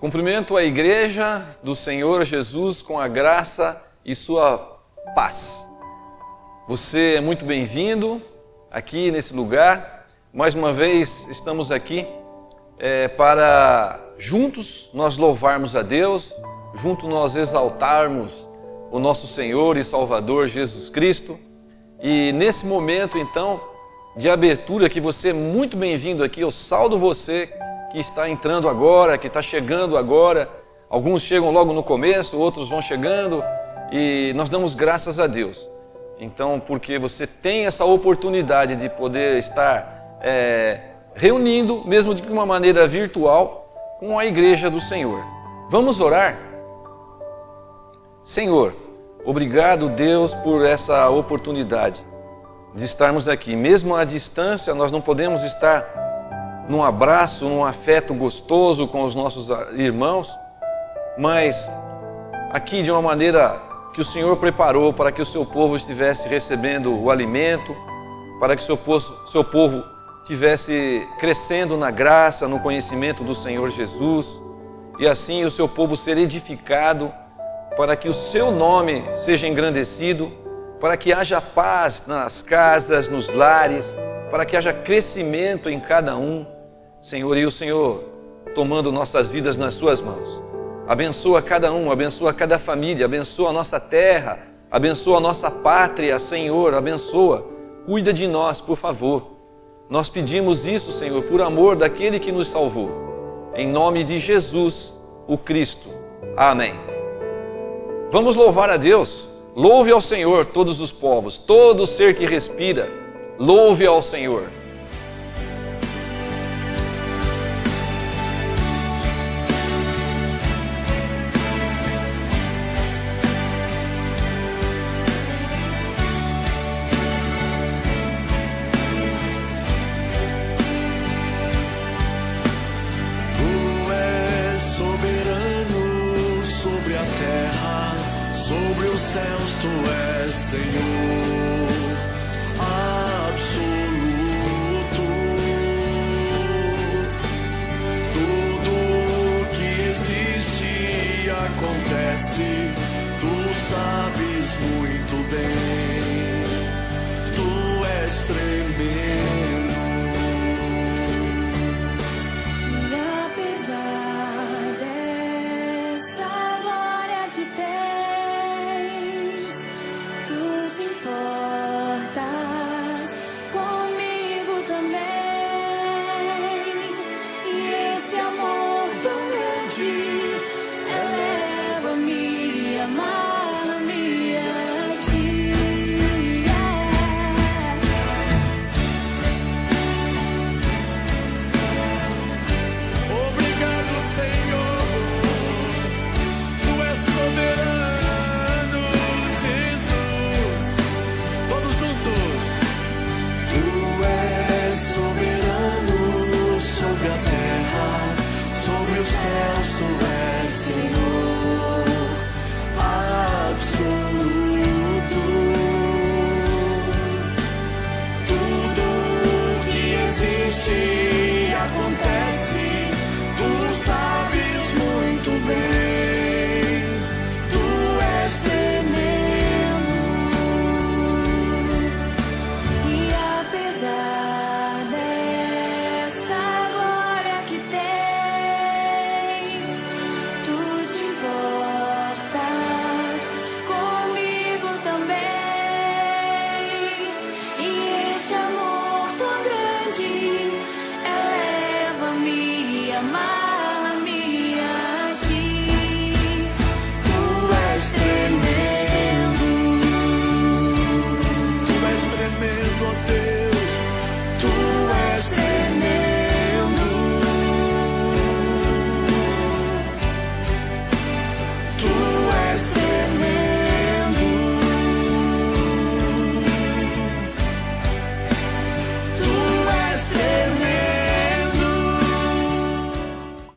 Cumprimento a igreja do Senhor Jesus com a graça e sua paz. Você é muito bem-vindo aqui nesse lugar. Mais uma vez estamos aqui para juntos nós louvarmos a Deus, juntos nós exaltarmos o nosso Senhor e Salvador Jesus Cristo. E nesse momento então de abertura, que você é muito bem-vindo aqui, eu saúdo você que está entrando agora, que está chegando agora. Alguns chegam logo no começo, outros vão chegando, e nós damos graças a Deus. Então, porque você tem essa oportunidade de poder estar reunindo, mesmo de uma maneira virtual, com a igreja do Senhor. Vamos orar? Senhor, obrigado, Deus, por essa oportunidade de estarmos aqui. Mesmo à distância, nós não podemos estar num abraço, num afeto gostoso com os nossos irmãos, mas aqui de uma maneira que o Senhor preparou para que o seu povo estivesse recebendo o alimento, para que o seu povo estivesse crescendo na graça, no conhecimento do Senhor Jesus, e assim o seu povo ser edificado, para que o seu nome seja engrandecido, para que haja paz nas casas, nos lares, para que haja crescimento em cada um. Senhor, e o Senhor tomando nossas vidas nas suas mãos. Abençoa cada um, abençoa cada família, abençoa a nossa terra, abençoa a nossa pátria, Senhor, abençoa. Cuida de nós, por favor. Nós pedimos isso, Senhor, por amor daquele que nos salvou. Em nome de Jesus, o Cristo. Amém. Vamos louvar a Deus. Louve ao Senhor todos os povos, todo ser que respira, louve ao Senhor.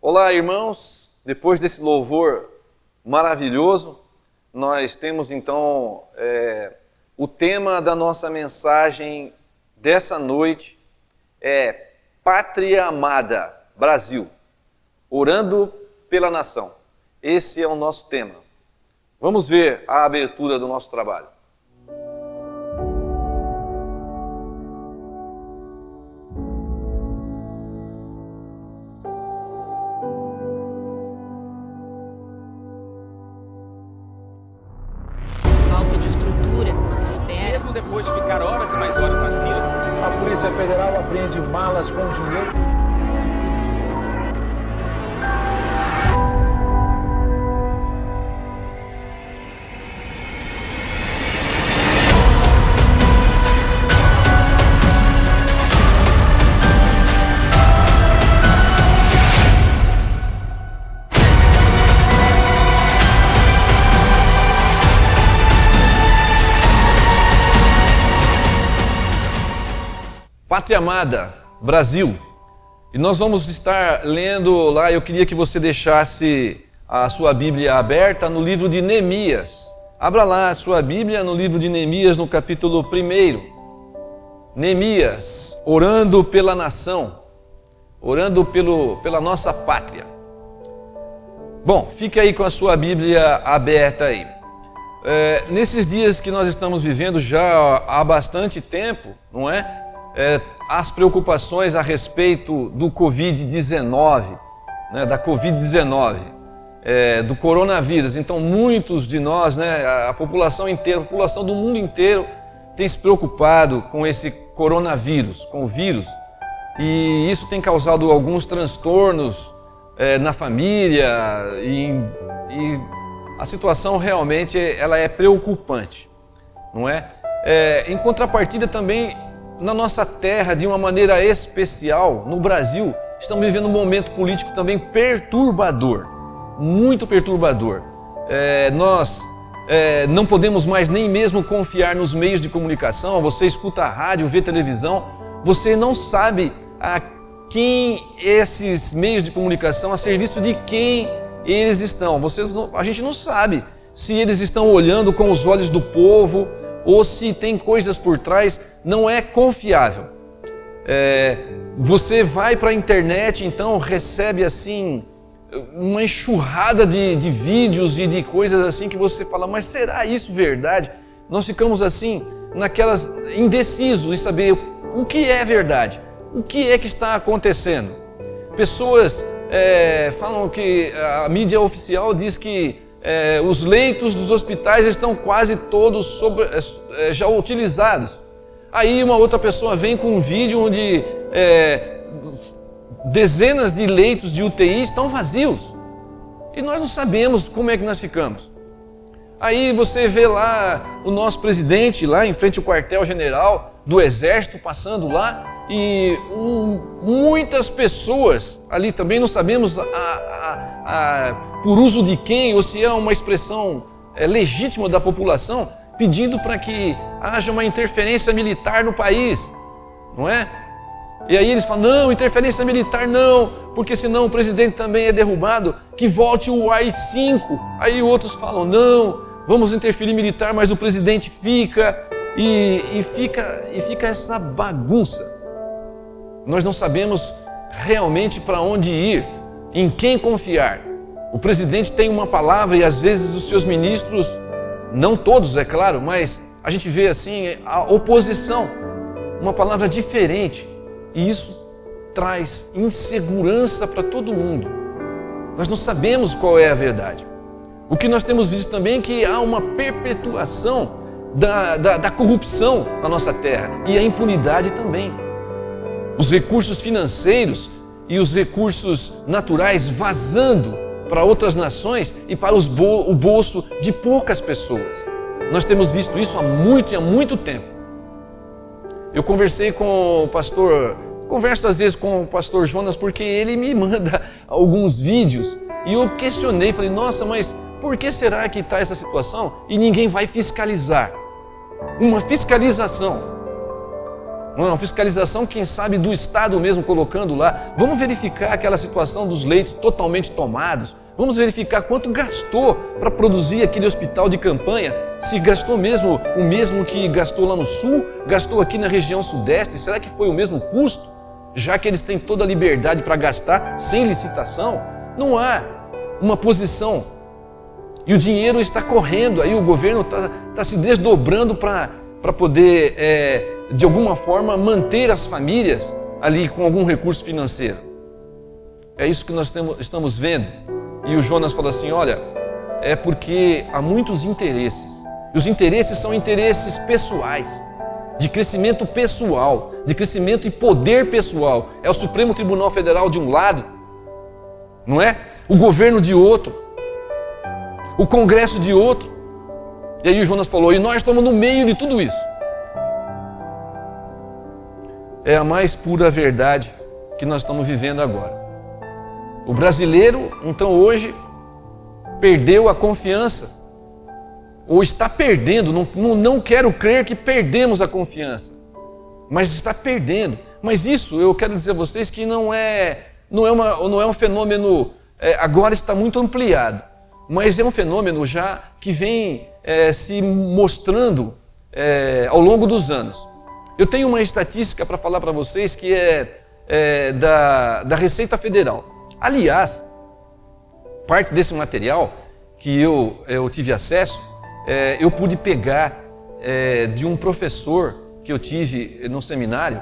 Olá, irmãos. Depois desse louvor maravilhoso, nós temos então o tema da nossa mensagem dessa noite é Pátria Amada, Brasil. Orando pela nação. Esse é o nosso tema. Vamos ver a abertura do nosso trabalho. Falta de estrutura, espera. Mesmo depois de ficar horas e mais horas nas filas, A Polícia Federal apreende malas com dinheiro. Pátria Amada, Brasil. E nós vamos estar lendo lá, eu queria que você deixasse a sua Bíblia aberta no livro de Neemias. Abra lá a sua Bíblia no livro de Neemias, no capítulo 1. Neemias, orando pela nação, orando pela nossa pátria. Bom, fique aí com a sua Bíblia aberta aí. Nesses dias que nós estamos vivendo já há bastante tempo, não é? As preocupações a respeito do Covid-19, né, da Covid-19, do coronavírus. Então, muitos de nós, né, a população inteira, a população do mundo inteiro tem se preocupado com esse coronavírus, com o vírus. E isso tem causado alguns transtornos na família e a situação realmente ela é preocupante, não é? Em contrapartida também, na nossa terra, de uma maneira especial, no Brasil, estamos vivendo um momento político também perturbador, muito perturbador. Nós não podemos mais nem mesmo confiar nos meios de comunicação. Você escuta a rádio, vê televisão, você não sabe a quem esses meios de comunicação, a serviço de quem eles estão. A gente não sabe se eles estão olhando com os olhos do povo ou se tem coisas por trás. Não é confiável. Você vai para a internet, então recebe assim uma enxurrada de vídeos e de coisas assim que você fala, mas será isso verdade? Nós ficamos assim, naquelas indecisos em saber o que é verdade, o que é que está acontecendo. Pessoas falam que a mídia oficial diz que os leitos dos hospitais estão quase todos já utilizados. Aí uma outra pessoa vem com um vídeo onde dezenas de leitos de UTI estão vazios. E nós não sabemos como é que nós ficamos. Aí você vê lá o nosso presidente lá em frente ao quartel-general do Exército passando lá e muitas pessoas ali também, não sabemos por uso de quem ou se é uma expressão legítima da população, pedindo para que haja uma interferência militar no país, não é? E aí eles falam, não, interferência militar não, porque senão o presidente também é derrubado, que volte o AI-5. Aí outros falam, não, vamos interferir militar, mas o presidente fica, e fica essa bagunça. Nós não sabemos realmente para onde ir, em quem confiar. O presidente tem uma palavra e às vezes os seus ministros, não todos, é claro, mas a gente vê assim a oposição, uma palavra diferente, e isso traz insegurança para todo mundo. Nós não sabemos qual é a verdade. O que nós temos visto também é que há uma perpetuação da corrupção na nossa terra e a impunidade também. Os recursos financeiros e os recursos naturais vazando para outras nações e para o bolso de poucas pessoas. Nós temos visto isso há muito tempo. Eu conversei com o pastor, converso às vezes com o pastor Jonas, porque ele me manda alguns vídeos e eu questionei, falei, nossa, mas por que será que está essa situação e ninguém vai fiscalizar? Uma fiscalização. Uma fiscalização, quem sabe, do Estado mesmo colocando lá. Vamos verificar aquela situação dos leitos totalmente tomados. Vamos verificar quanto gastou para produzir aquele hospital de campanha. Se gastou mesmo o mesmo que gastou lá no Sul, gastou aqui na região Sudeste. Será que foi o mesmo custo? Já que eles têm toda a liberdade para gastar sem licitação. Não há uma posição e o dinheiro está correndo, aí o governo está se desdobrando para poder, de alguma forma, manter as famílias ali com algum recurso financeiro. É isso que nós estamos vendo. E o Jonas fala assim, olha, é porque há muitos interesses. E os interesses são interesses pessoais, de crescimento pessoal, de crescimento e poder pessoal. É o Supremo Tribunal Federal de um lado, não é? O governo de outro, o Congresso de outro. E aí o Jonas falou, e nós estamos no meio de tudo isso. É a mais pura verdade que nós estamos vivendo agora. O brasileiro, então, hoje, perdeu a confiança, ou está perdendo, não quero crer que perdemos a confiança, mas está perdendo. Mas isso, eu quero dizer a vocês que não é um fenômeno, agora está muito ampliado, mas é um fenômeno já que vem se mostrando ao longo dos anos. Eu tenho uma estatística para falar para vocês que é da Receita Federal. Aliás, parte desse material que eu tive acesso, eu pude pegar de um professor que eu tive no seminário,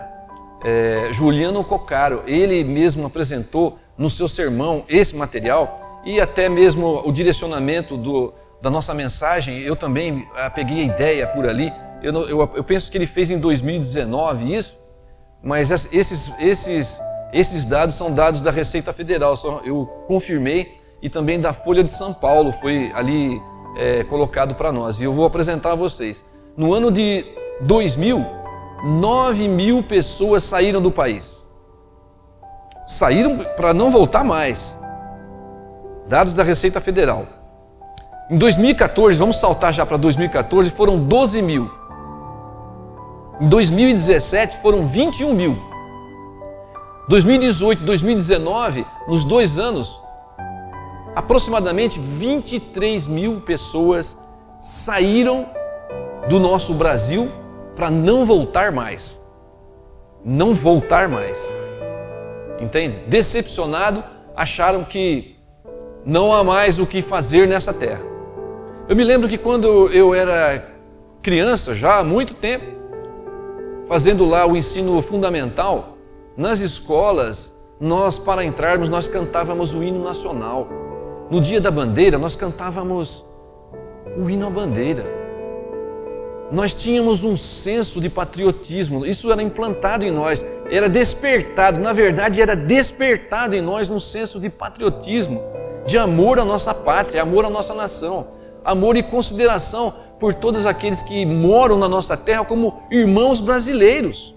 Juliano Coccaro. Ele mesmo apresentou no seu sermão esse material e até mesmo o direcionamento da nossa mensagem. Eu também peguei a ideia por ali. Eu penso que ele fez em 2019 isso, mas esses dados são dados da Receita Federal, eu confirmei, e também da Folha de São Paulo, foi ali colocado para nós. E eu vou apresentar a vocês. No ano de 2000, 9 mil pessoas saíram do país. Saíram para não voltar mais. Dados da Receita Federal. Em 2014, vamos saltar já para 2014, foram 12 mil. Em 2017 foram 21 mil. 2018, 2019, nos 2 anos, aproximadamente 23 mil pessoas saíram do nosso Brasil para não voltar mais. Não voltar mais. Entende? Decepcionado, acharam que não há mais o que fazer nessa terra. Eu me lembro que quando eu era criança, já há muito tempo, fazendo lá o ensino fundamental, nas escolas, para entrarmos, nós cantávamos o hino nacional. No dia da bandeira, nós cantávamos o hino à bandeira. Nós tínhamos um senso de patriotismo, isso era implantado em nós, era despertado, na verdade era despertado em nós um senso de patriotismo, de amor à nossa pátria, amor à nossa nação, amor e consideração por todos aqueles que moram na nossa terra como irmãos brasileiros.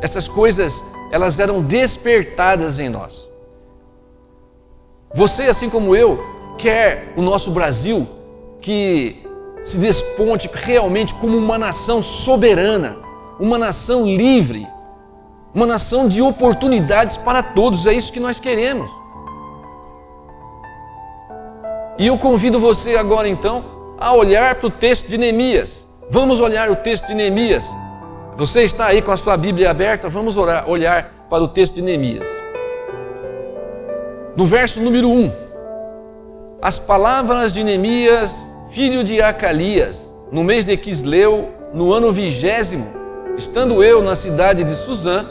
Essas coisas, elas eram despertadas em nós. Você, assim como eu, quer o nosso Brasil que se desponte realmente como uma nação soberana, uma nação livre, uma nação de oportunidades para todos. É isso que nós queremos. E eu convido você agora então a olhar para o texto de Neemias. Vamos olhar o texto de Neemias. Você está aí com a sua Bíblia aberta? Vamos olhar para o texto de Neemias. No verso número 1, as palavras de Neemias, filho de Acalias, no mês de Quisleu, no ano 20º, estando eu na cidade de Suzã,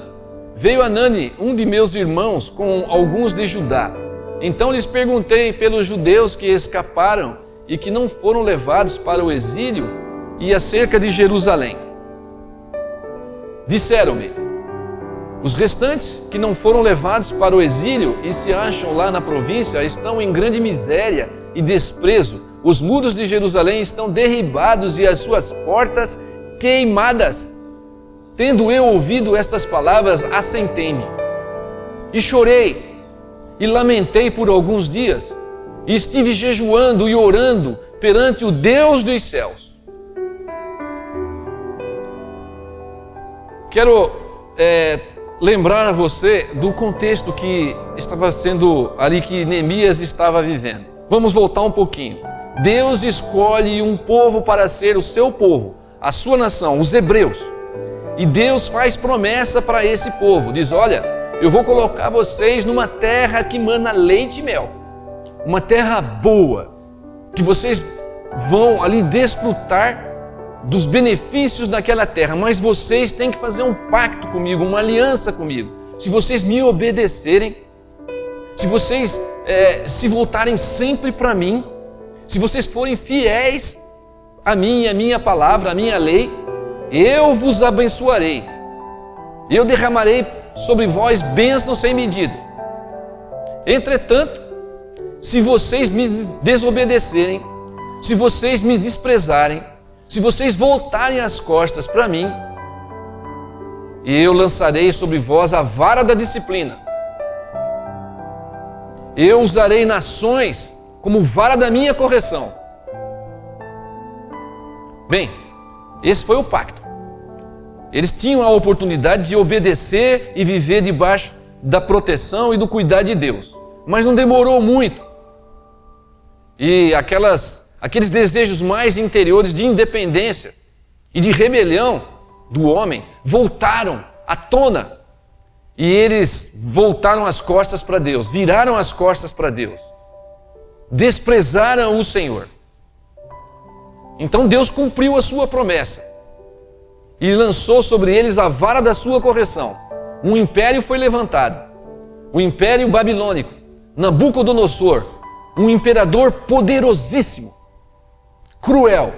veio Anani, um de meus irmãos, com alguns de Judá. Então lhes perguntei pelos judeus que escaparam e que não foram levados para o exílio e acerca de Jerusalém. Disseram-me, os restantes que não foram levados para o exílio e se acham lá na província estão em grande miséria e desprezo. Os muros de Jerusalém estão derribados e as suas portas queimadas. Tendo eu ouvido estas palavras, assentei-me e chorei e lamentei por alguns dias e estive jejuando e orando perante o Deus dos céus. Quero lembrar a você do contexto que estava sendo ali, que Neemias estava vivendo. Vamos voltar um pouquinho. Deus escolhe um povo para ser o seu povo, a sua nação, os hebreus. E Deus faz promessa para esse povo. Diz, olha, eu vou colocar vocês numa terra que mana leite e mel. uma terra boa, que vocês vão ali desfrutar dos benefícios daquela terra, mas vocês têm que fazer um pacto comigo, uma aliança comigo. Se vocês me obedecerem, se vocês se voltarem sempre para mim, se vocês forem fiéis a mim, a minha palavra, a minha lei, eu vos abençoarei. Eu derramarei sobre vós bênçãos sem medida. Entretanto, se vocês me desobedecerem, se vocês me desprezarem, se vocês voltarem as costas para mim, eu lançarei sobre vós a vara da disciplina. Eu usarei nações como vara da minha correção. Bem, esse foi o pacto. Eles tinham a oportunidade de obedecer e viver debaixo da proteção e do cuidado de Deus. Mas não demorou muito. E aqueles desejos mais interiores de independência e de rebelião do homem voltaram à tona. E eles voltaram as costas para Deus, viraram as costas para Deus. Desprezaram o Senhor. Então Deus cumpriu a sua promessa e lançou sobre eles a vara da sua correção. Um império foi levantado, o Império Babilônico. Nabucodonosor, um imperador poderosíssimo, cruel,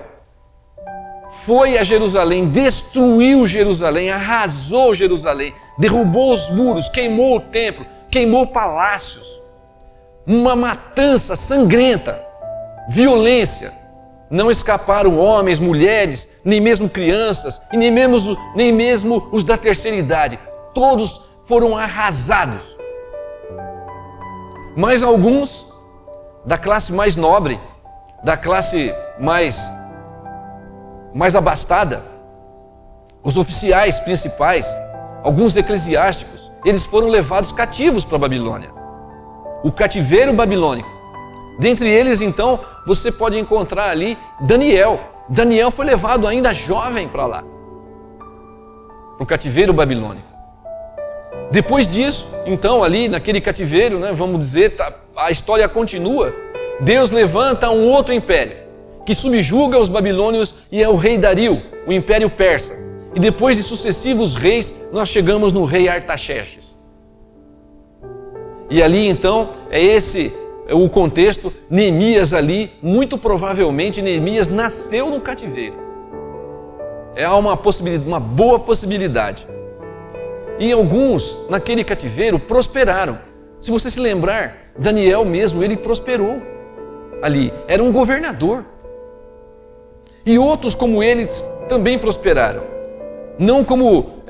foi a Jerusalém, destruiu Jerusalém, arrasou Jerusalém, derrubou os muros, queimou o templo, queimou palácios. Uma matança sangrenta, violência. Não escaparam homens, mulheres, nem mesmo crianças, e nem mesmo os da terceira idade. Todos foram arrasados. Mas alguns da classe mais nobre, da classe mais abastada, os oficiais principais, alguns eclesiásticos, eles foram levados cativos para a Babilônia. O cativeiro babilônico. Dentre eles, então, você pode encontrar ali Daniel. Daniel foi levado ainda jovem para lá, para o cativeiro babilônico. Depois disso, então, ali naquele cativeiro, vamos dizer, a história continua. Deus levanta um outro império, que subjuga os babilônios, e é o rei Dario, o Império Persa. E depois de sucessivos reis, nós chegamos no rei Artaxerxes. E ali, então, é o contexto. Neemias ali, muito provavelmente, Neemias nasceu no cativeiro. É uma boa possibilidade. E alguns, naquele cativeiro, prosperaram. Se você se lembrar, Daniel mesmo, ele prosperou ali. Era um governador. E outros como eles também prosperaram. Não como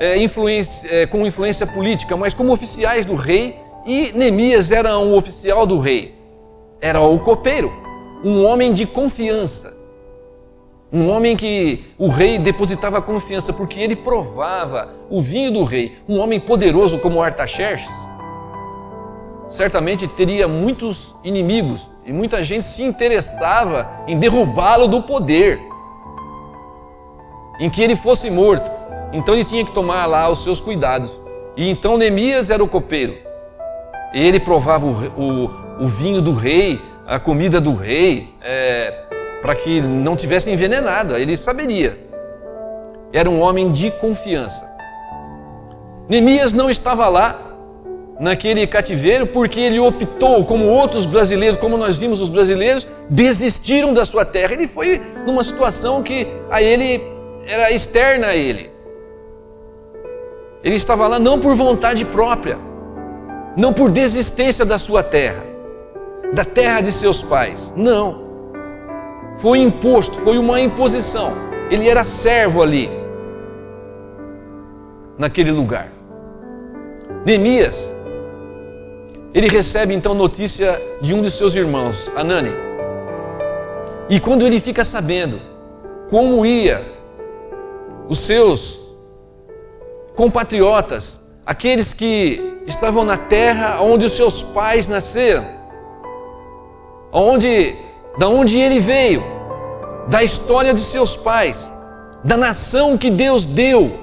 com influência política, mas como oficiais do rei. E Neemias era um oficial do rei. Era o copeiro, um homem de confiança. Um homem que o rei depositava confiança, porque ele provava o vinho do rei. Um homem poderoso como Artaxerxes, certamente teria muitos inimigos, e muita gente se interessava em derrubá-lo do poder, em que ele fosse morto. Então ele tinha que tomar lá os seus cuidados. E então Neemias era o copeiro. Ele provava o vinho do rei, a comida do rei, para que não tivesse envenenada. Ele saberia. Era um homem de confiança. Neemias não estava lá naquele cativeiro porque ele optou, como outros brasileiros, como nós vimos os brasileiros, desistiram da sua terra. Ele foi numa situação que a ele era externa a ele. Ele estava lá não por vontade própria, não por desistência da sua terra, da terra de seus pais. Não. Foi imposto, foi uma imposição. Ele era servo ali, naquele lugar. Neemias, ele recebe então notícia de um de seus irmãos, Hanani. E quando ele fica sabendo como ia os seus compatriotas, aqueles que estavam na terra onde os seus pais nasceram, da onde ele veio, da história de seus pais, da nação que Deus deu,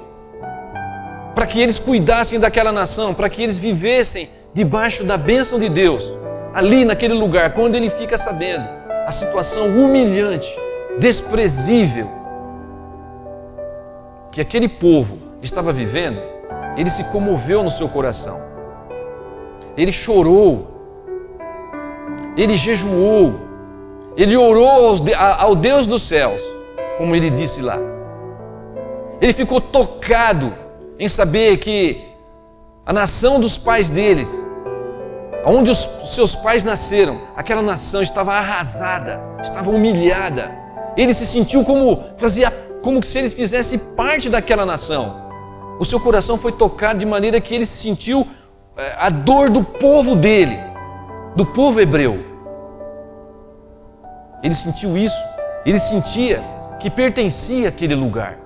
para que eles cuidassem daquela nação, para que eles vivessem debaixo da bênção de Deus. ali naquele lugar, quando ele fica sabendo a situação humilhante, desprezível que aquele povo estava vivendo, ele se comoveu no seu coração. Ele chorou, ele jejuou, ele orou ao Deus dos céus, como ele disse lá. Ele ficou tocado em saber que a nação dos pais deles, onde os seus pais nasceram, aquela nação estava arrasada, estava humilhada. Ele se sentiu como se eles fizessem parte daquela nação. O seu coração foi tocado de maneira que ele sentiu a dor do povo dele, do povo hebreu. Ele sentiu isso, ele sentia que pertencia àquele lugar.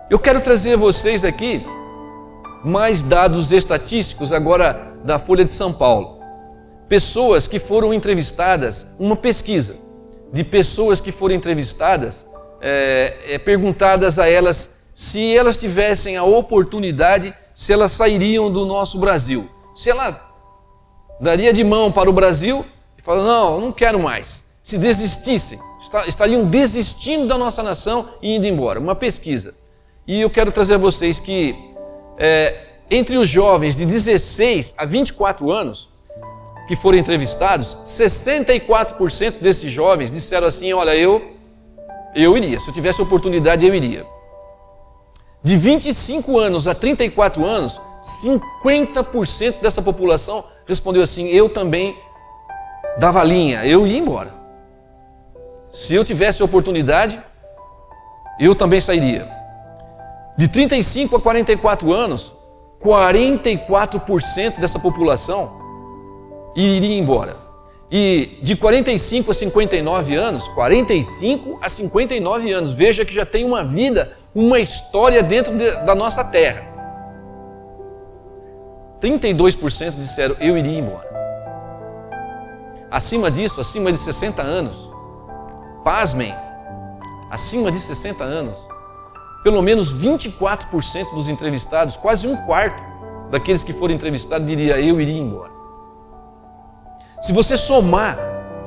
Eu quero trazer a vocês aqui mais dados estatísticos agora da Folha de São Paulo. Pessoas que foram entrevistadas, uma pesquisa de pessoas que foram entrevistadas, perguntadas a elas se elas tivessem a oportunidade, se elas sairiam do nosso Brasil. Se ela daria de mão para o Brasil e falaria, não, eu não quero mais. Se desistissem, estariam desistindo da nossa nação e indo embora. Uma pesquisa. E eu quero trazer a vocês que entre os jovens de 16 a 24 anos que foram entrevistados, 64% desses jovens disseram assim, olha, eu iria, se eu tivesse oportunidade eu iria. De 25 anos a 34 anos, 50% dessa população respondeu assim, eu também dava linha, eu ia embora. Se eu tivesse oportunidade, eu também sairia. De 35 a 44 anos, 44% dessa população iria embora. E de 45 a 59 anos, 45 a 59 anos, veja que já tem uma vida, uma história dentro da nossa terra. 32% disseram, eu iria embora. Acima disso, acima de 60 anos, pasmem, acima de 60 anos, pelo menos 24% dos entrevistados, quase um quarto daqueles que foram entrevistados diria, eu iria embora. Se você somar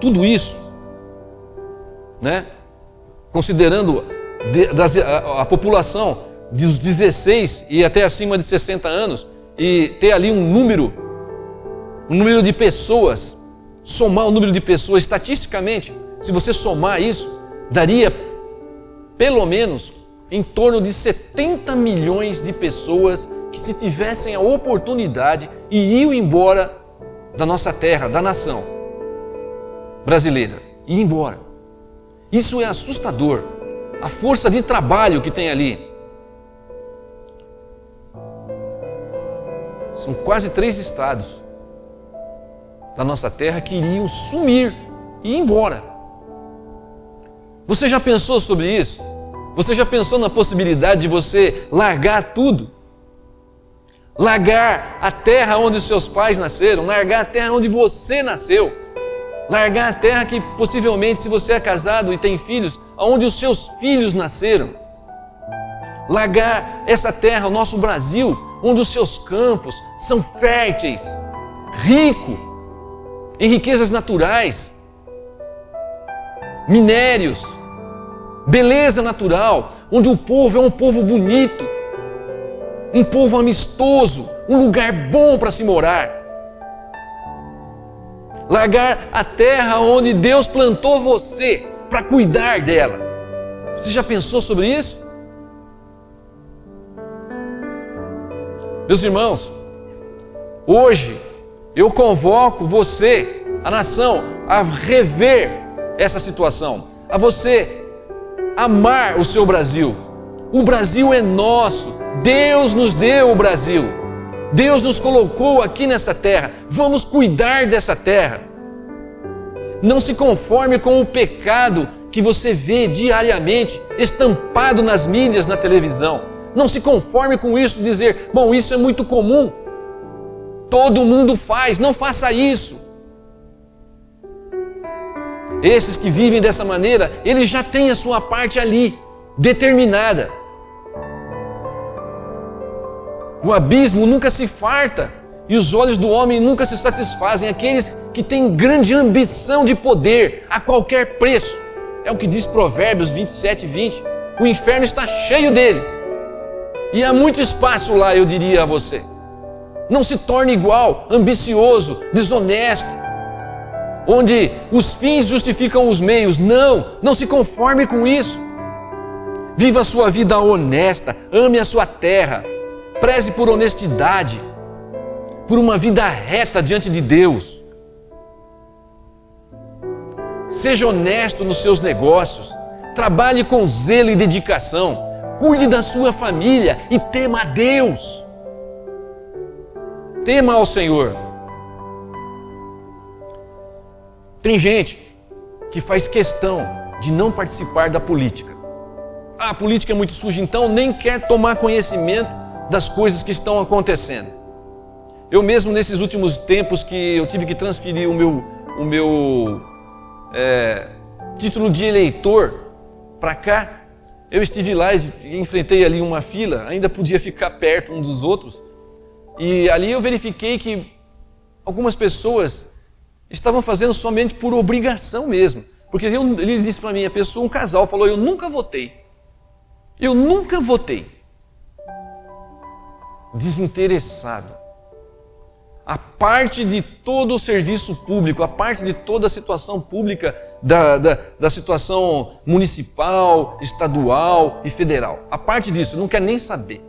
tudo isso, né, considerando a população dos 16 e até acima de 60 anos, e ter ali um número de pessoas, somar o número de pessoas estatisticamente, se você somar isso, daria pelo menos em torno de 70 milhões de pessoas que, se tivessem a oportunidade, iriam embora da nossa terra, da nação brasileira, ir embora. Isso é assustador, a força de trabalho que tem ali. São quase 3 estados da nossa terra que iriam sumir e ir embora. Você já pensou sobre isso? Você já pensou na possibilidade de você largar tudo? Largar a terra onde os seus pais nasceram, largar a terra onde você nasceu, largar a terra que possivelmente, se você é casado e tem filhos, onde os seus filhos nasceram, largar essa terra, o nosso Brasil, onde os seus campos são férteis, rico em riquezas naturais, minérios, beleza natural, onde o povo é um povo bonito, um povo amistoso, um lugar bom para se morar. Largar a terra onde Deus plantou você para cuidar dela. Você já pensou sobre isso? Meus irmãos, hoje eu convoco você, a nação, a rever essa situação, a você amar o seu Brasil. O Brasil é nosso, Deus nos deu o Brasil, Deus nos colocou aqui nessa terra, vamos cuidar dessa terra. Não se conforme com o pecado que você vê diariamente estampado nas mídias, na televisão. Não se conforme com isso, dizer, bom, isso é muito comum, todo mundo faz, não faça isso. Esses que vivem dessa maneira, eles já têm a sua parte ali, determinada. O abismo nunca se farta E os olhos do homem nunca se satisfazem, aqueles que têm grande ambição de poder a qualquer preço. É o que diz Provérbios 27:20. O inferno está cheio deles. E há muito espaço lá, eu diria a você. Não se torne igual, ambicioso, desonesto, onde os fins justificam os meios. Não se conforme com isso. Viva a sua vida honesta, ame a sua terra, preze por honestidade, por uma vida reta diante de Deus. Seja honesto nos seus negócios, trabalhe com zelo e dedicação, cuide da sua família e tema a Deus. Tema ao Senhor. Tem gente que faz questão de não participar da política. A política é muito suja, então nem quer tomar conhecimento das coisas que estão acontecendo. Eu mesmo, nesses últimos tempos que eu tive que transferir o meu título de eleitor para cá, eu estive lá e enfrentei ali uma fila, ainda podia ficar perto um dos outros, e ali eu verifiquei que algumas pessoas estavam fazendo somente por obrigação mesmo. Porque ele disse para mim, um casal falou, eu nunca votei. Desinteressado. A parte de todo o serviço público, a parte de toda a situação pública, da situação municipal, estadual e federal. A parte disso, não quer nem saber.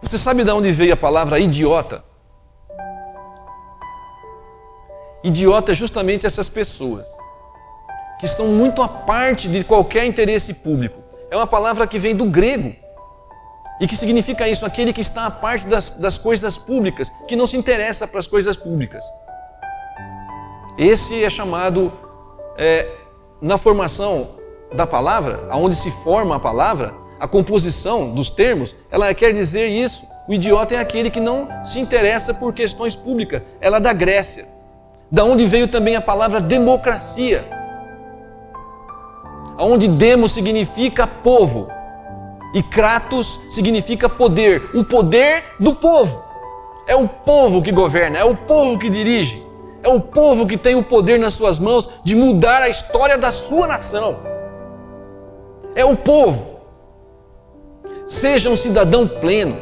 Você sabe de onde veio a palavra idiota? Idiota é justamente essas pessoas que estão muito à parte de qualquer interesse público. É uma palavra que vem do grego e que significa isso, aquele que está à parte das coisas públicas, que não se interessa para as coisas públicas. Esse é chamado, na formação da palavra, aonde se forma a palavra, a composição dos termos, ela quer dizer isso. O idiota é aquele que não se interessa por questões públicas. Ela é da Grécia. Da onde veio também a palavra democracia, onde demos significa povo e kratos significa poder, o poder do povo. É o povo que governa, é o povo que dirige, é o povo que tem o poder nas suas mãos de mudar a história da sua nação. É o povo. Seja um cidadão pleno,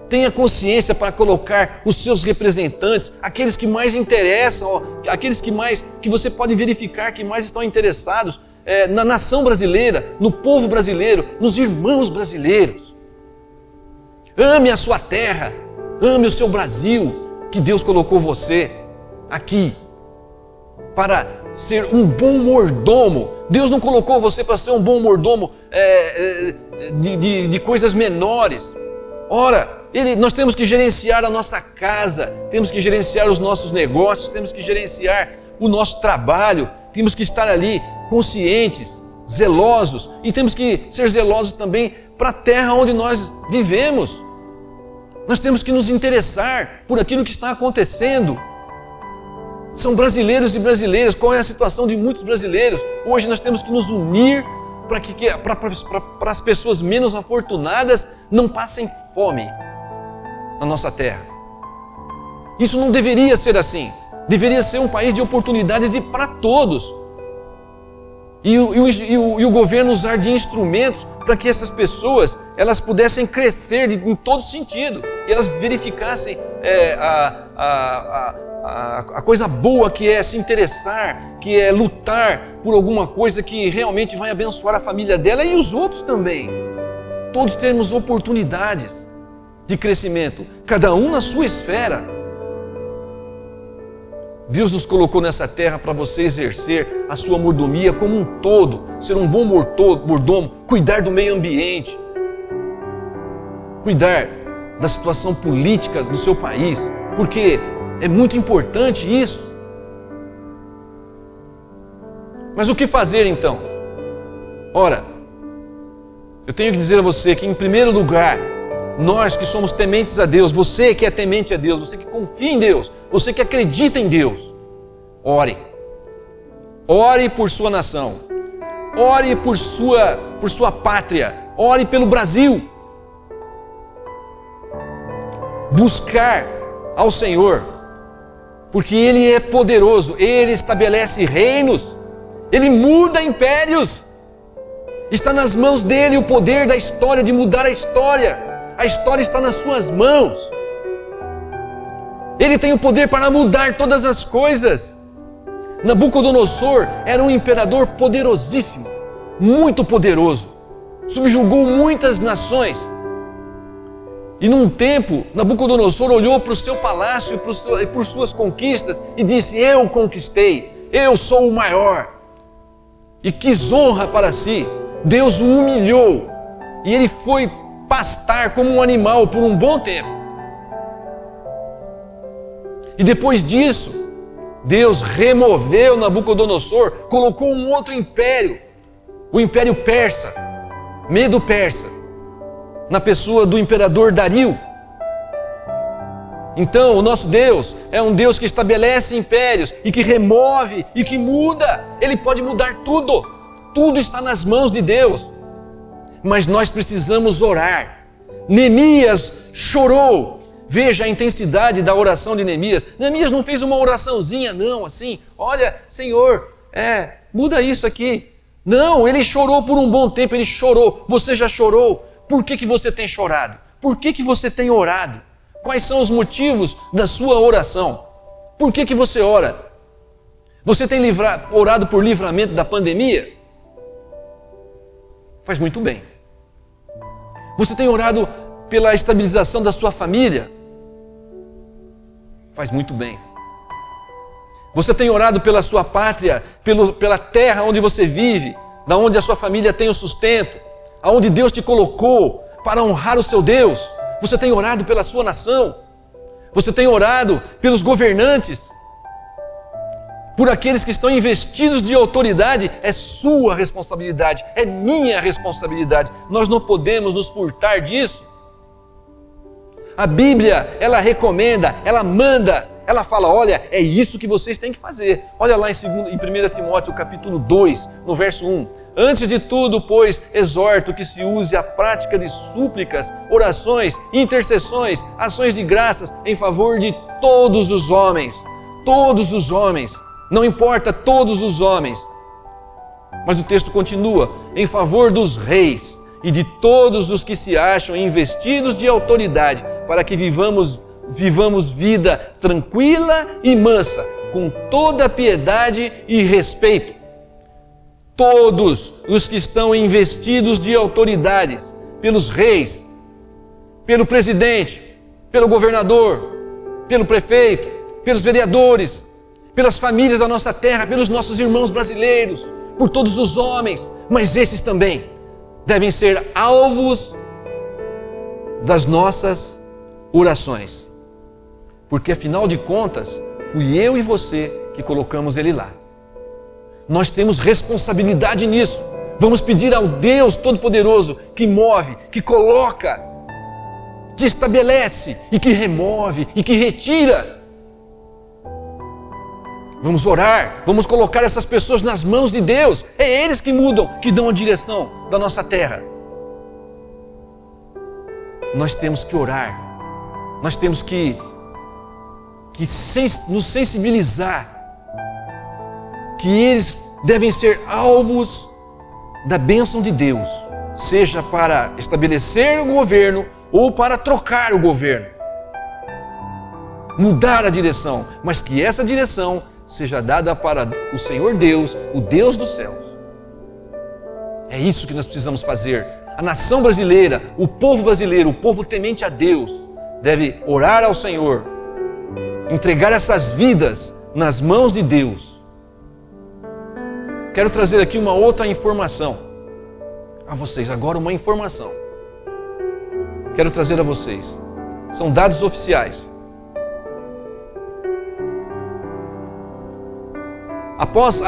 tenha consciência para colocar os seus representantes, aqueles que mais interessam, aqueles que você pode verificar que mais estão interessados na nação brasileira, no povo brasileiro, nos irmãos brasileiros. Ame a sua terra, ame o seu Brasil, que Deus colocou você aqui para ser um bom mordomo. Deus não colocou você para ser um bom mordomo de coisas menores. Ora, nós temos que gerenciar a nossa casa, temos que gerenciar os nossos negócios, temos que gerenciar o nosso trabalho, temos que estar ali conscientes, zelosos, e temos que ser zelosos também para a terra onde nós vivemos. Nós temos que nos interessar por aquilo que está acontecendo. São brasileiros e brasileiras. Qual é a situação de muitos brasileiros? Hoje nós temos que nos unir para as pessoas menos afortunadas não passem fome na nossa terra. Isso não deveria ser assim. Deveria ser um país de oportunidades para todos. E o governo usar de instrumentos para que essas pessoas elas pudessem crescer em todo sentido. E elas verificassem a coisa boa que é se interessar, que é lutar por alguma coisa que realmente vai abençoar a família dela e os outros também. Todos temos oportunidades de crescimento, cada um na sua esfera. Deus nos colocou nessa terra para você exercer a sua mordomia como um todo, ser um bom mordomo, cuidar do meio ambiente, cuidar da situação política do seu país, porque é muito importante isso. Mas o que fazer então? Ora, eu tenho que dizer a você que, em primeiro lugar, nós que somos tementes a Deus, você que é temente a Deus, você que confia em Deus, você que acredita em Deus, ore. Ore por sua nação, ore por sua pátria, ore pelo Brasil. buscar ao Senhor, porque Ele é poderoso, Ele estabelece reinos, Ele muda impérios. Está nas mãos dEle o poder da história, de mudar a história está nas suas mãos. Ele tem o poder para mudar todas as coisas. Nabucodonosor era um imperador poderosíssimo, muito poderoso, subjugou muitas nações. E num tempo, Nabucodonosor olhou para o seu palácio e por suas conquistas e disse: eu conquistei, eu sou o maior. E quis honra para si. Deus o humilhou e ele foi pastar como um animal por um bom tempo. E depois disso, Deus removeu Nabucodonosor, colocou um outro império, o Império Persa, Medo-Persa, na pessoa do imperador Dario. Então, o nosso Deus é um Deus que estabelece impérios e que remove e que muda. Ele pode mudar tudo. Tudo está nas mãos de Deus. Mas nós precisamos orar. Neemias chorou. Veja a intensidade da oração de Neemias. Neemias não fez uma oraçãozinha, não, assim, olha, Senhor, muda isso aqui. Não, ele chorou por um bom tempo, ele chorou. Você já chorou? Por que você tem chorado? Por que você tem orado? Quais são os motivos da sua oração? Por que você ora? Você tem orado por livramento da pandemia? Faz muito bem. Você tem orado pela estabilização da sua família? Faz muito bem. Você tem orado pela sua pátria, pela terra onde você vive, da onde a sua família tem o sustento, aonde Deus te colocou para honrar o seu Deus? Você tem orado pela sua nação? Você tem orado pelos governantes? Por aqueles que estão investidos de autoridade? É sua responsabilidade, é minha responsabilidade. Nós não podemos nos furtar disso. A Bíblia, ela recomenda, ela manda, ela fala, olha, é isso que vocês têm que fazer. Olha lá em 1 Timóteo capítulo 2, no verso 1. Antes de tudo, pois, exorto que se use a prática de súplicas, orações, intercessões, ações de graças em favor de todos os homens. Todos os homens. Não importa, todos os homens. Mas o texto continua, em favor dos reis e de todos os que se acham investidos de autoridade, para que vivamos vida tranquila e mansa, com toda piedade e respeito. Todos os que estão investidos de autoridades, pelos reis, pelo presidente, pelo governador, pelo prefeito, pelos vereadores, pelas famílias da nossa terra, pelos nossos irmãos brasileiros, por todos os homens, mas esses também devem ser alvos das nossas orações. Porque afinal de contas, fui eu e você que colocamos ele lá. Nós temos responsabilidade nisso. Vamos pedir ao Deus Todo-Poderoso que move, que coloca, que estabelece e que remove e que retira. Vamos orar, vamos colocar essas pessoas nas mãos de Deus. É eles que mudam, que dão a direção da nossa terra. Nós temos que orar. Nós temos que nos sensibilizar que eles devem ser alvos da bênção de Deus, seja para estabelecer o governo ou para trocar o governo, mudar a direção, mas que essa direção seja dada para o Senhor Deus, o Deus dos céus. É isso que nós precisamos fazer. A nação brasileira, o povo brasileiro, o povo temente a Deus, deve orar ao Senhor, entregar essas vidas nas mãos de Deus. Quero trazer aqui uma outra informação a vocês. Agora uma informação. Quero trazer a vocês. São dados oficiais. Após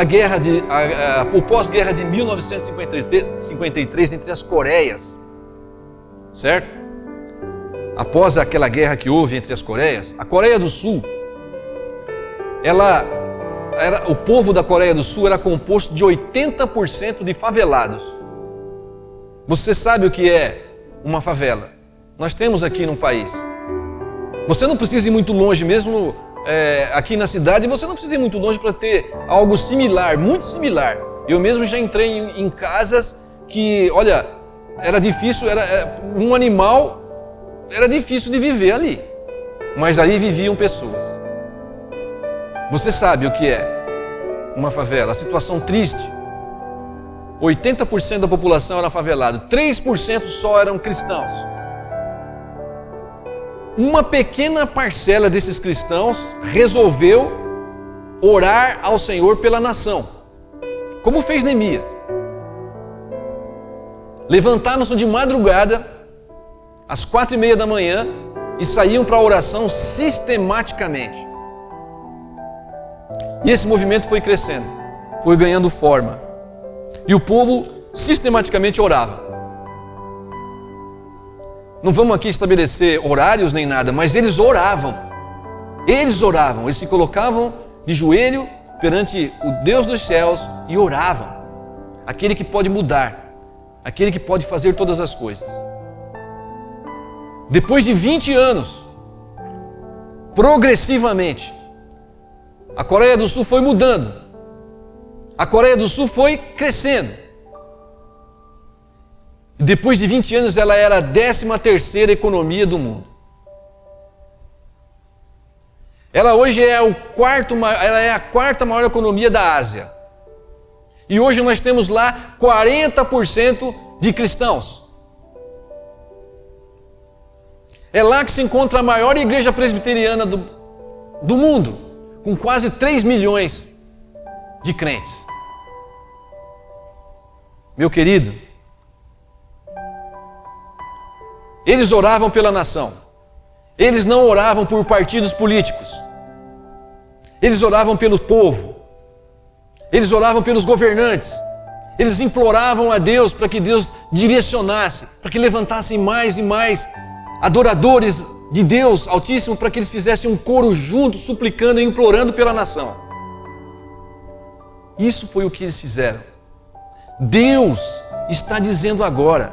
o pós-guerra de 1953 entre as Coreias, certo? Após aquela guerra que houve entre as Coreias, a Coreia do Sul, o povo da Coreia do Sul era composto de 80% de favelados. Você sabe o que é uma favela? Nós temos aqui no país Você não precisa ir muito longe, mesmo aqui na cidade, você não precisa ir muito longe para ter algo similar, muito similar. Eu mesmo já entrei em casas que, olha, era difícil, um animal era difícil de viver ali, mas aí viviam pessoas. Você sabe o que é uma favela, a situação triste. 80% da população era favelada, 3% só eram cristãos. Uma pequena parcela desses cristãos resolveu orar ao Senhor pela nação, como fez Neemias. Levantaram-se de madrugada, às 4:30 da manhã, e saíam para a oração sistematicamente. E esse movimento foi crescendo, foi ganhando forma. E o povo sistematicamente orava. Não vamos aqui estabelecer horários nem nada, mas eles oravam. Eles se colocavam de joelho perante o Deus dos céus e oravam. Aquele que pode mudar, aquele que pode fazer todas as coisas. Depois de 20 anos, progressivamente, a Coreia do Sul foi mudando. A Coreia do Sul foi crescendo. Depois de 20 anos, ela era a 13ª economia do mundo. Ela hoje é a quarta maior economia da Ásia. E hoje nós temos lá 40% de cristãos. É lá que se encontra a maior igreja presbiteriana do mundo, com quase 3 milhões de crentes. Meu querido, eles oravam pela nação. Eles não oravam por partidos políticos. Eles oravam pelo povo. Eles oravam pelos governantes. Eles imploravam a Deus para que Deus direcionasse, para que levantassem mais e mais adoradores de Deus Altíssimo, para que eles fizessem um coro junto, suplicando e implorando pela nação. Isso foi o que eles fizeram. Deus está dizendo agora: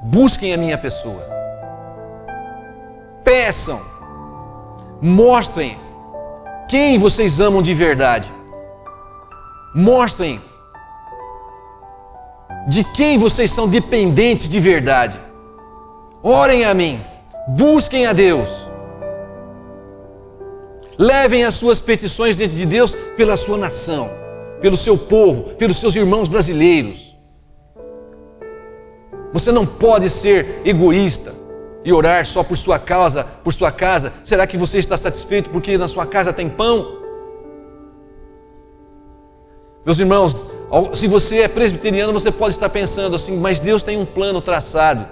busquem a minha pessoa. Peçam. Mostrem quem vocês amam de verdade. Mostrem de quem vocês são dependentes de verdade. Orem a mim. Busquem a Deus. Levem as suas petições diante de Deus pela sua nação, pelo seu povo, pelos seus irmãos brasileiros. Você não pode ser egoísta e orar só por sua causa, por sua casa. Será que você está satisfeito porque na sua casa tem pão? Meus irmãos, se você é presbiteriano, você pode estar pensando assim: mas Deus tem um plano traçado.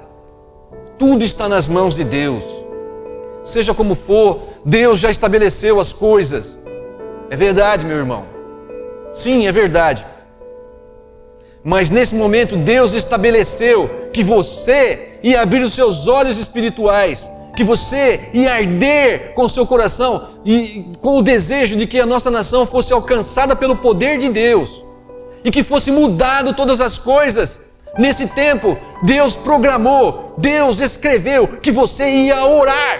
Tudo está nas mãos de Deus. Seja como for, Deus já estabeleceu as coisas. É verdade, meu irmão. Sim, é verdade. Mas nesse momento Deus estabeleceu que você ia abrir os seus olhos espirituais, que você ia arder com o seu coração e com o desejo de que a nossa nação fosse alcançada pelo poder de Deus e que fosse mudado todas as coisas. Nesse tempo, Deus programou, Deus escreveu que você ia orar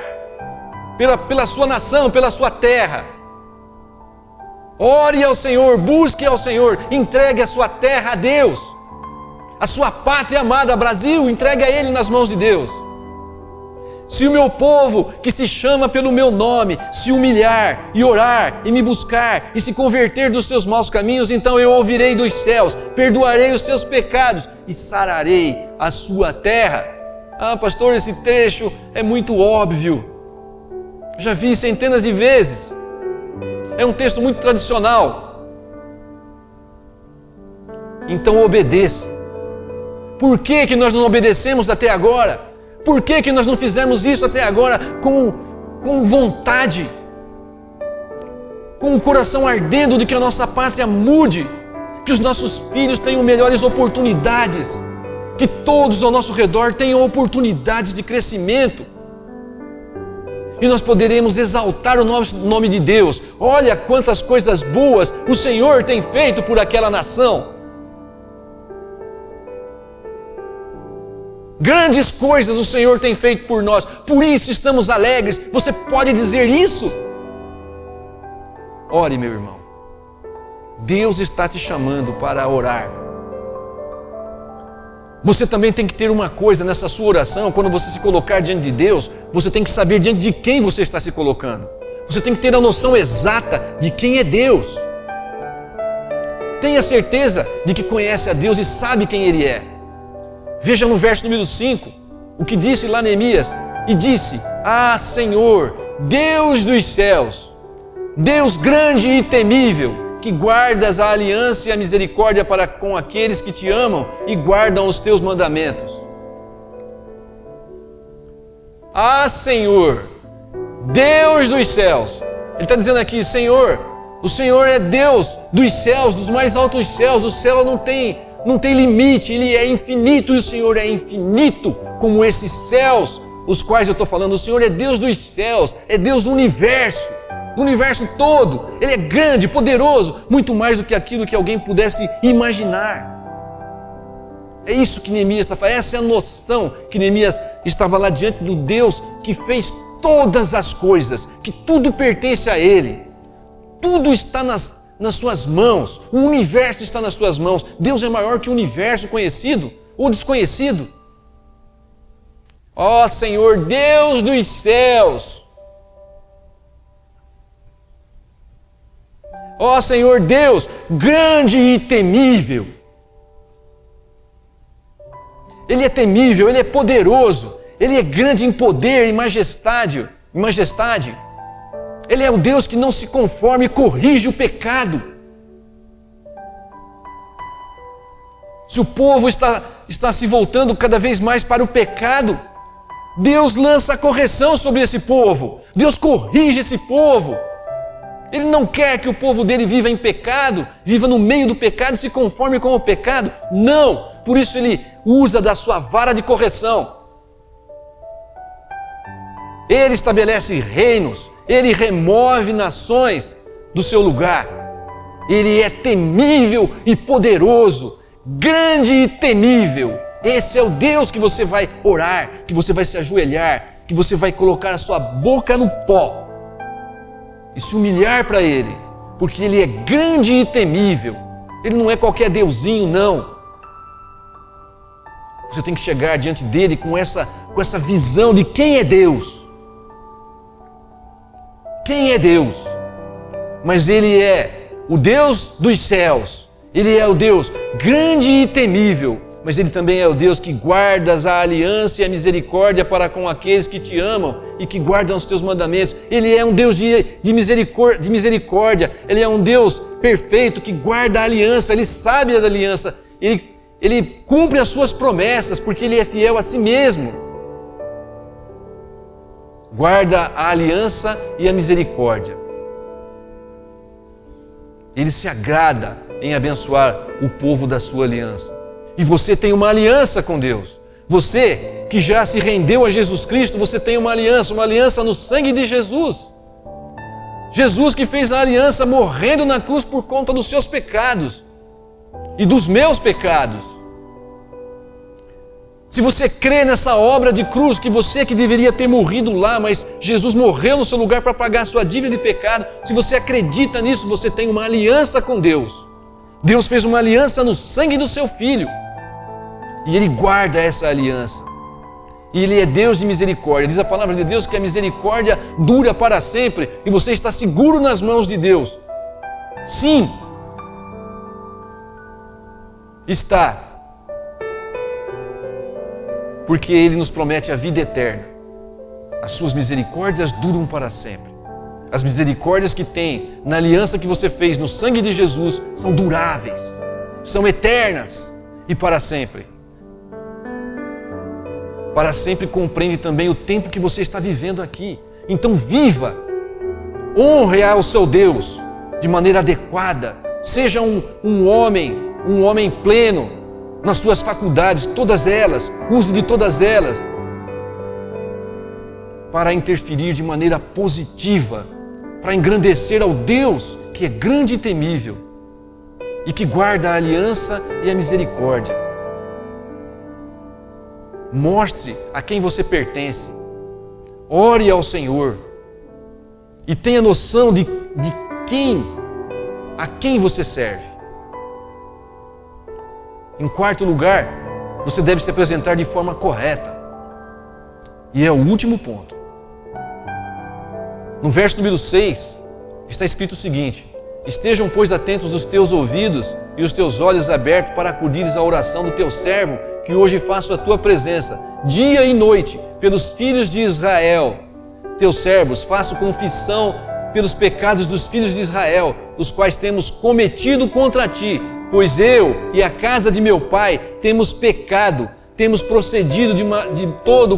pela sua nação, pela sua terra. Ore ao Senhor, busque ao Senhor, entregue a sua terra a Deus. A sua pátria amada, Brasil, entregue a Ele nas mãos de Deus. Se o meu povo, que se chama pelo meu nome, se humilhar e orar e me buscar e se converter dos seus maus caminhos, então eu ouvirei dos céus, perdoarei os seus pecados e sararei a sua terra. Ah, pastor, esse trecho é muito óbvio. Já vi centenas de vezes. É um texto muito tradicional. Então obedeça. Por que nós não obedecemos até agora? Por que nós não fizemos isso até agora com vontade? Com o coração ardendo de que a nossa pátria mude, que os nossos filhos tenham melhores oportunidades, que todos ao nosso redor tenham oportunidades de crescimento. E nós poderemos exaltar o nome de Deus. Olha quantas coisas boas o Senhor tem feito por aquela nação. Grandes coisas o Senhor tem feito por nós, por isso estamos alegres. Você pode dizer isso? Ore, meu irmão. Deus está te chamando para orar. Você também tem que ter uma coisa nessa sua oração, quando você se colocar diante de Deus, você tem que saber diante de quem você está se colocando. Você tem que ter a noção exata de quem é Deus. Tenha certeza de que conhece a Deus e sabe quem Ele é. Veja no verso número 5, o que disse lá Neemias. E disse: Ah, Senhor, Deus dos céus, Deus grande e temível, que guardas a aliança e a misericórdia para com aqueles que te amam e guardam os teus mandamentos. Ah, Senhor, Deus dos céus. Ele está dizendo aqui: Senhor, o Senhor é Deus dos céus, dos mais altos céus. O céu não tem limite, Ele é infinito e o Senhor é infinito, como esses céus, os quais eu estou falando. O Senhor é Deus dos céus, é Deus do universo todo. Ele é grande, poderoso, muito mais do que aquilo que alguém pudesse imaginar. É isso que Neemias está falando, essa é a noção que Neemias estava lá diante do Deus que fez todas as coisas, que tudo pertence a Ele, tudo está nas suas mãos, o universo está nas suas mãos. Deus é maior que o universo conhecido ou desconhecido. Ó Senhor, Deus dos céus, ó Senhor Deus, grande e temível. Ele é temível, Ele é poderoso, Ele é grande em poder e majestade. Ele é o Deus que não se conforma e corrige o pecado. Se o povo está se voltando cada vez mais para o pecado, Deus lança a correção sobre esse povo. Deus corrige esse povo. Ele não quer que o povo dele viva em pecado, viva no meio do pecado e se conforme com o pecado. Não! Por isso Ele usa da sua vara de correção. Ele estabelece reinos, Ele remove nações do seu lugar. Ele é temível e poderoso, grande e temível. Esse é o Deus que você vai orar, que você vai se ajoelhar, que você vai colocar a sua boca no pó e se humilhar para Ele, porque Ele é grande e temível. Ele não é qualquer deusinho, não. Você tem que chegar diante dele com essa visão de quem é Deus. Quem é Deus? Mas Ele é o Deus dos céus. Ele é o Deus grande e temível. Mas Ele também é o Deus que guardas a aliança e a misericórdia para com aqueles que te amam e que guardam os teus mandamentos. Ele é um Deus de misericórdia. Ele é um Deus perfeito que guarda a aliança. Ele sabe da aliança. Ele cumpre as suas promessas porque Ele é fiel a si mesmo. Guarda a aliança e a misericórdia. Ele se agrada em abençoar o povo da sua aliança. E você tem uma aliança com Deus. Você que já se rendeu a Jesus Cristo, você tem uma aliança no sangue de Jesus. Jesus que fez a aliança morrendo na cruz por conta dos seus pecados e dos meus pecados. Se você crê nessa obra de cruz, que você que deveria ter morrido lá, mas Jesus morreu no seu lugar para pagar a sua dívida de pecado, se você acredita nisso, você tem uma aliança com Deus. Deus fez uma aliança no sangue do seu Filho. E Ele guarda essa aliança. E Ele é Deus de misericórdia. Diz a palavra de Deus que a misericórdia dura para sempre e você está seguro nas mãos de Deus. Sim, está. Porque Ele nos promete a vida eterna. As suas misericórdias duram para sempre. As misericórdias que tem na aliança que você fez no sangue de Jesus são duráveis, são eternas e para sempre. Para sempre compreende também o tempo que você está vivendo aqui. Então viva, honre ao seu Deus de maneira adequada. Seja um homem pleno nas suas faculdades, todas elas, use de todas elas para interferir de maneira positiva, para engrandecer ao Deus que é grande e temível e que guarda a aliança e a misericórdia. Mostre a quem você pertence. Ore ao Senhor. E tenha noção a quem você serve. Em quarto lugar, você deve se apresentar de forma correta. E é o último ponto. No verso número 6, está escrito o seguinte: estejam, pois, atentos os teus ouvidos e os teus olhos abertos para acudires à oração do teu servo, que hoje faço a tua presença, dia e noite, pelos filhos de Israel, teus servos, faço confissão pelos pecados dos filhos de Israel, os quais temos cometido contra ti, pois eu e a casa de meu pai temos pecado, temos procedido de todo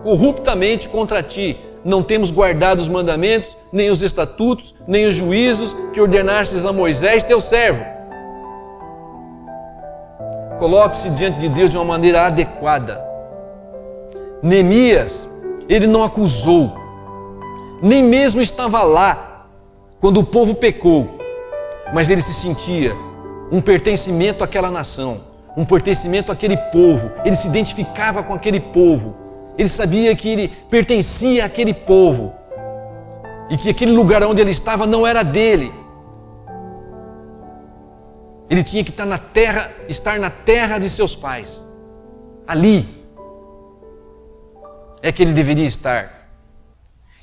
corruptamente contra ti, não temos guardado os mandamentos, nem os estatutos, nem os juízos que ordenastes a Moisés, teu servo. Coloque-se diante de Deus de uma maneira adequada. Neemias, ele não acusou, nem mesmo estava lá quando o povo pecou, mas ele se sentia um pertencimento àquela nação, um pertencimento àquele povo. Ele se identificava com aquele povo. Ele sabia que ele pertencia àquele povo e que aquele lugar onde ele estava não era dele. Ele tinha que estar na terra de seus pais. Ali é que ele deveria estar.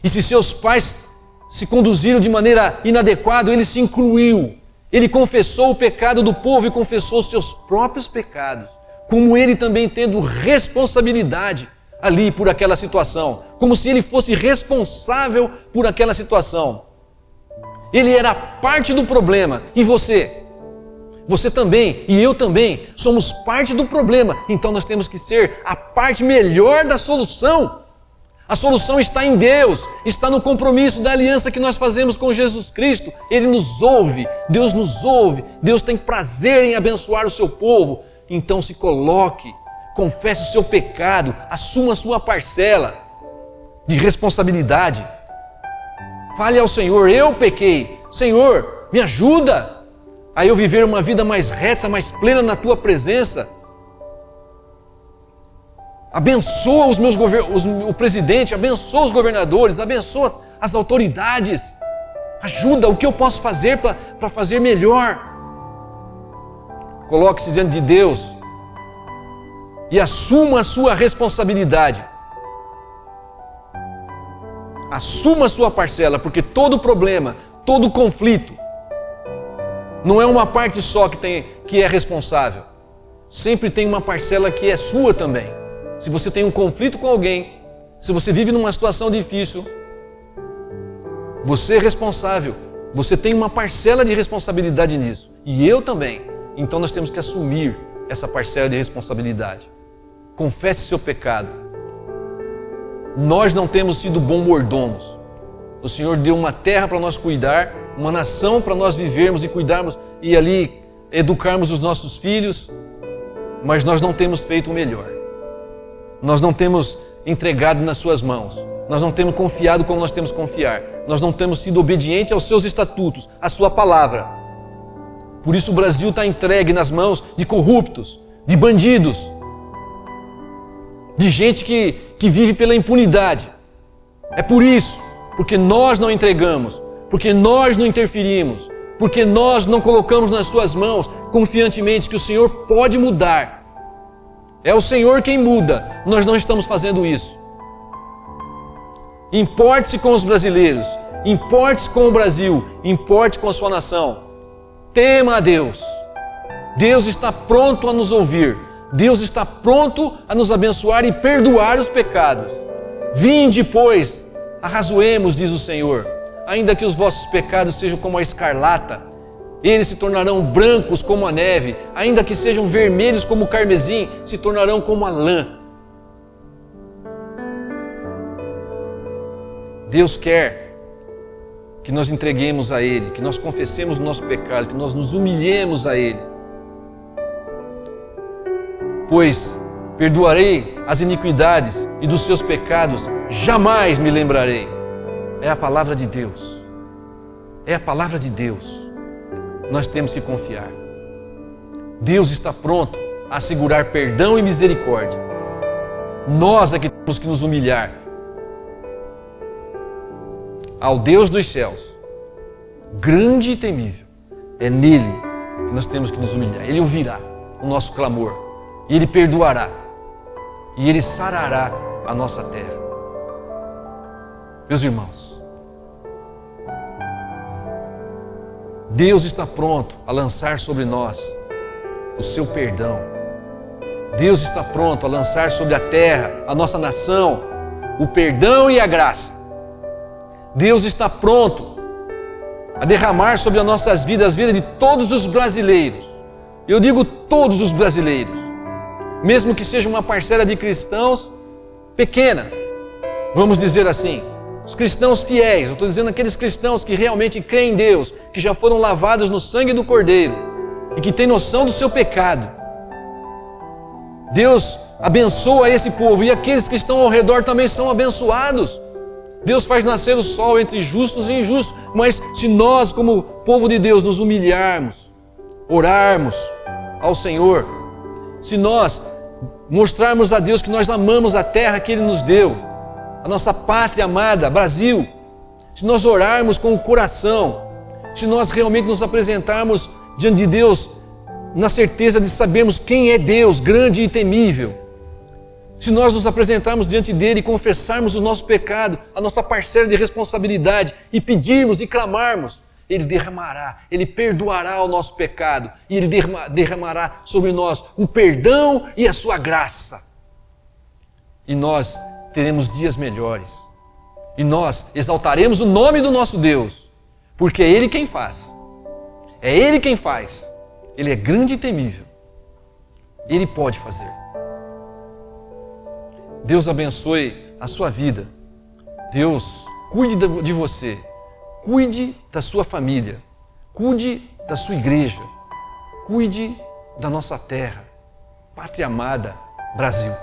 E se seus pais se conduziram de maneira inadequada, ele se incluiu. Ele confessou o pecado do povo e confessou os seus próprios pecados, como ele também tendo responsabilidade ali por aquela situação, como se ele fosse responsável por aquela situação. Ele era parte do problema. E você também, e eu também, somos parte do problema. Então nós temos que ser a parte melhor da solução. A solução está em Deus, está no compromisso da aliança que nós fazemos com Jesus Cristo. Ele nos ouve, Deus tem prazer em abençoar o seu povo. Então se coloque, confesse o seu pecado, assuma a sua parcela de responsabilidade. Fale ao Senhor: eu pequei, Senhor, me ajuda a eu viver uma vida mais reta, mais plena na tua presença. Abençoa o presidente, abençoa os governadores, abençoa as autoridades. Ajuda, o que eu posso fazer para fazer melhor? Coloque-se diante de Deus e assuma a sua responsabilidade. Assuma a sua parcela, porque todo problema, todo conflito, não é uma parte só que é responsável. Sempre tem uma parcela que é sua também. Se você tem um conflito com alguém, se você vive numa situação difícil, você é responsável. Você tem uma parcela de responsabilidade nisso. E eu também. Então nós temos que assumir essa parcela de responsabilidade. Confesse seu pecado. Nós não temos sido bons mordomos. O Senhor deu uma terra para nós cuidar, uma nação para nós vivermos e cuidarmos e ali educarmos os nossos filhos, mas nós não temos feito o melhor. Nós não temos entregado nas suas mãos. Nós não temos confiado como nós temos que confiar. Nós não temos sido obedientes aos seus estatutos, à sua palavra. Por isso o Brasil está entregue nas mãos de corruptos, de bandidos, de gente que vive pela impunidade. É por isso, porque nós não entregamos, porque nós não interferimos, porque nós não colocamos nas suas mãos confiantemente que o Senhor pode mudar. É o Senhor quem muda, nós não estamos fazendo isso. Importe-se com os brasileiros, importe-se com o Brasil, importe com a sua nação. Tema a Deus. Deus está pronto a nos ouvir. Deus está pronto a nos abençoar e perdoar os pecados. Vinde, pois, arrazoemos, diz o Senhor. Ainda que os vossos pecados sejam como a escarlata, eles se tornarão brancos como a neve. Ainda que sejam vermelhos como o carmesim, se tornarão como a lã. Deus quer que nós entreguemos a Ele, que nós confessemos o nosso pecado, que nós nos humilhemos a Ele. Pois perdoarei as iniquidades e dos seus pecados jamais me lembrarei. É a palavra de Deus. É a palavra de Deus. Nós temos que confiar. Deus está pronto a assegurar perdão e misericórdia. Nós é que temos que nos humilhar ao Deus dos céus, grande e temível. É nele que nós temos que nos humilhar. Ele ouvirá o nosso clamor, e Ele perdoará, e Ele sarará a nossa terra. Meus irmãos, Deus está pronto a lançar sobre nós o seu perdão. Deus está pronto a lançar sobre a terra, a nossa nação, o perdão e a graça. Deus está pronto a derramar sobre as nossas vidas, as vidas de todos os brasileiros. Eu digo todos os brasileiros, mesmo que seja uma parcela de cristãos pequena, vamos dizer assim, os cristãos fiéis. Eu estou dizendo aqueles cristãos que realmente creem em Deus, que já foram lavados no sangue do Cordeiro e que têm noção do seu pecado. Deus abençoa esse povo, e aqueles que estão ao redor também são abençoados. Deus faz nascer o sol entre justos e injustos, mas se nós, como povo de Deus, nos humilharmos, orarmos ao Senhor, se nós mostrarmos a Deus que nós amamos a terra que Ele nos deu, a nossa pátria amada, Brasil, se nós orarmos com o coração, se nós realmente nos apresentarmos diante de Deus na certeza de sabermos quem é Deus, grande e temível, se nós nos apresentarmos diante dele e confessarmos o nosso pecado, a nossa parcela de responsabilidade, e pedirmos e clamarmos, Ele derramará, Ele perdoará o nosso pecado, e Ele derramará sobre nós o perdão e a sua graça. E nós teremos dias melhores, e nós exaltaremos o nome do nosso Deus, porque é Ele quem faz, é Ele quem faz. Ele é grande e temível, Ele pode fazer. Deus abençoe a sua vida. Deus cuide de você. Cuide da sua família. Cuide da sua igreja. Cuide da nossa terra. Pátria amada, Brasil.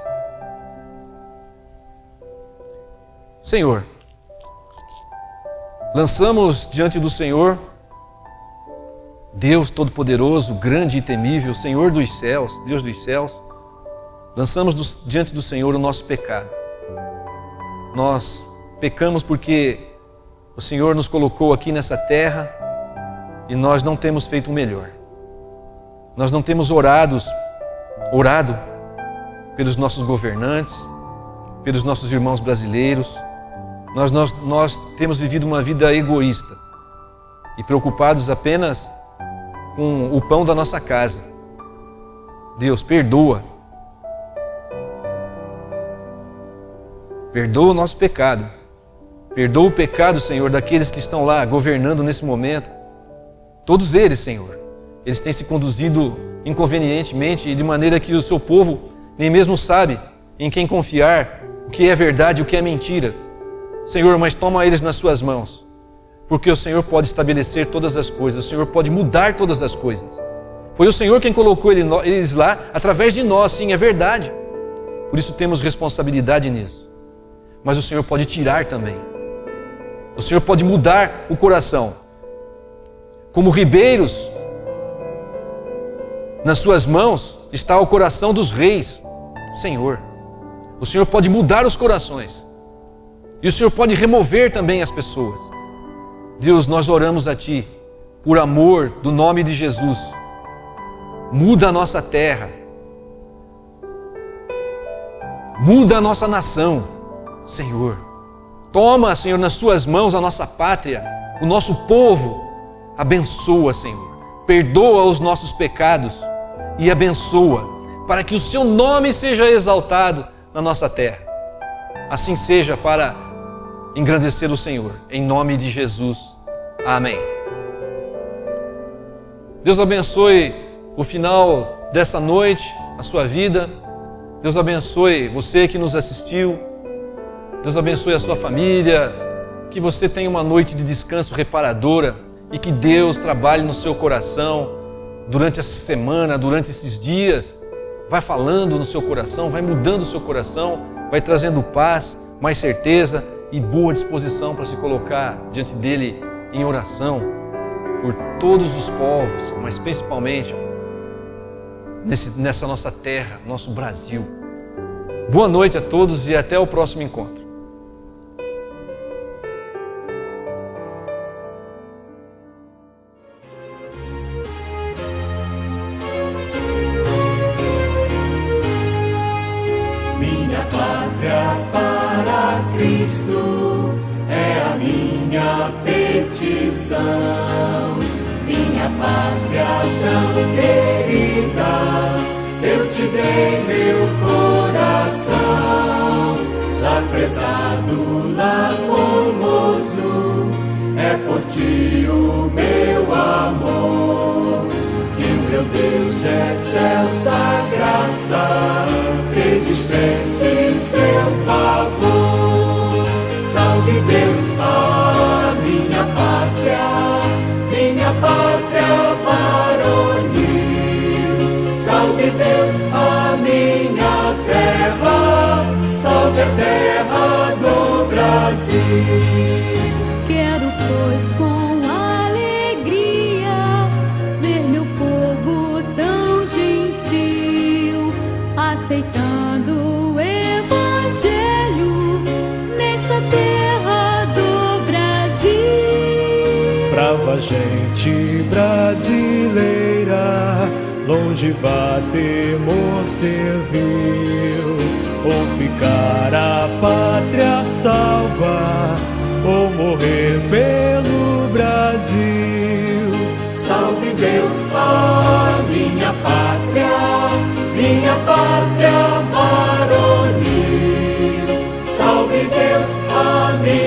Senhor, lançamos diante do Senhor, Deus Todo-Poderoso, grande e temível, Senhor dos céus, Deus dos céus, lançamos diante do Senhor o nosso pecado. Nós pecamos porque o Senhor nos colocou aqui nessa terra e nós não temos feito o melhor. Nós não temos orado pelos nossos governantes, pelos nossos irmãos brasileiros. Nós temos vivido uma vida egoísta e preocupados apenas com o pão da nossa casa. Deus, perdoa. Perdoa o nosso pecado. Perdoa o pecado, Senhor, daqueles que estão lá governando nesse momento. Todos eles, Senhor, eles têm se conduzido inconvenientemente e de maneira que o seu povo nem mesmo sabe em quem confiar, o que é verdade e o que é mentira. Senhor, mas toma eles nas suas mãos, porque o Senhor pode estabelecer todas as coisas, o Senhor pode mudar todas as coisas. Foi o Senhor quem colocou eles lá através de nós, sim, é verdade. Por isso temos responsabilidade nisso. Mas o Senhor pode tirar também. O Senhor pode mudar o coração. Como ribeiros, nas suas mãos está o coração dos reis. Senhor, o Senhor pode mudar os corações. E o Senhor pode remover também as pessoas. Deus, nós oramos a Ti, por amor do nome de Jesus. Muda a nossa terra. Muda a nossa nação. Senhor, toma, Senhor, nas Tuas mãos a nossa pátria, o nosso povo. Abençoa, Senhor. Perdoa os nossos pecados e abençoa, para que o Seu nome seja exaltado na nossa terra. Assim seja, para engrandecer o Senhor, em nome de Jesus. Amém. Deus abençoe o final dessa noite, a sua vida. Deus abençoe você que nos assistiu. Deus abençoe a sua família. Que você tenha uma noite de descanso reparadora e que Deus trabalhe no seu coração durante essa semana, durante esses dias. Vai falando no seu coração, vai mudando o seu coração, vai trazendo paz, mais certeza e boa disposição para se colocar diante dele em oração por todos os povos, mas principalmente nessa nossa terra, nosso Brasil. Boa noite a todos e até o próximo encontro. Minha pátria para Cristo é a minha petição. Minha pátria tão querida, eu te dei meu coração. Lá prezado, lá formoso, é por ti o meu amor. Que o meu Deus é excelsa graça, que dispense seu favor. Salve Deus a minha pátria varonil. Salve Deus a minha terra, salve a terra do Brasil. Quero, pois, com alegria ver meu povo tão gentil aceitando o Evangelho nesta terra do Brasil. Brava gente brasileira, longe vá temor servil, ou ficar a pátria salva, ou morrer pelo Brasil. Salve Deus a minha pátria varonil. Salve Deus a minha